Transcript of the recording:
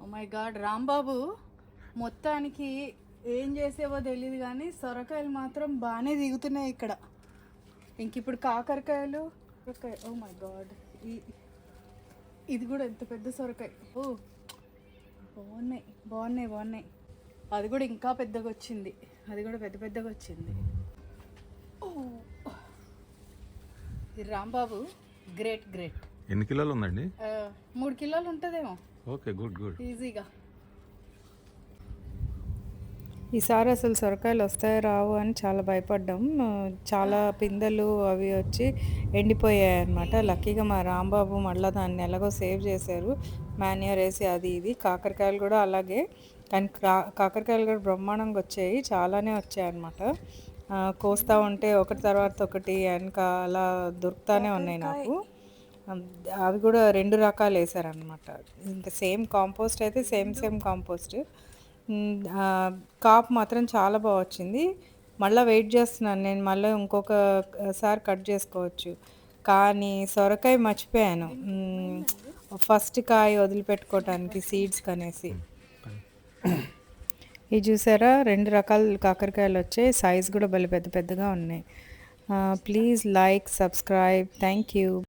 Oh my God Rambabu మొత్తానికి ఏం చేసేవో తెలియదు కానీ సొరకాయలు మాత్రం బాగానే దిగుతున్నాయి ఇక్కడ. ఇంక ఇప్పుడు కాకరకాయలు ఓ మై గాడ్ ఇది కూడా ఎంత పెద్ద సొరకాయ. ఓ బాగున్నాయి బాగున్నాయి బాగున్నాయి. అది కూడా ఇంకా పెద్దగా వచ్చింది, అది కూడా పెద్ద పెద్దగా వచ్చింది. ఓ ఇది రాంబాబు గ్రేట్ గ్రేట్. ఎన్ని కిలోలు ఉందండి? 3 కిలోలు ఉంటుందేమో. Okay, good good. ఈజీగా. ఈసారి అసలు సొరకాయలు వస్తాయో రావు అని చాలా భయపడ్డాం. చాలా పిందెలు అవి వచ్చి ఎండిపోయాయి అనమాట. లక్కీగా మా రాంబాబు మళ్ళీ దాన్ని ఎలాగో సేవ్ చేశారు, మాన్యూర్ వేసి అది ఇది. కాకరకాయలు కూడా అలాగే, కానీ కాకరకాయలు కూడా బ్రహ్మాండంగా వచ్చాయి, చాలానే వచ్చాయి అనమాట. కోస్తూ ఉంటే ఒకటి తర్వాత ఒకటి వెనక అలా దొరుకుతానే ఉన్నాయి నాకు. అవి కూడా 2 రకాలు వేసారనమాట. ఇంకా సేమ్ కాంపోస్ట్ అయితే సేమ్ కాంపోస్ట్. కాపు మాత్రం చాలా బాగా వచ్చింది. మళ్ళీ వెయిట్ చేస్తున్నాను నేను, మళ్ళీ ఇంకొకసారి కట్ చేసుకోవచ్చు. కానీ సొరకాయ మర్చిపోయాను ఫస్ట్ కాయ వదిలిపెట్టుకోవటానికి సీడ్స్ కనేసి. ఇది చూసారా, 2 రకాల కాకరకాయలు వచ్చాయి, సైజ్ కూడా భలే పెద్ద పెద్దగా ఉన్నాయి. Please like, subscribe. Thank you.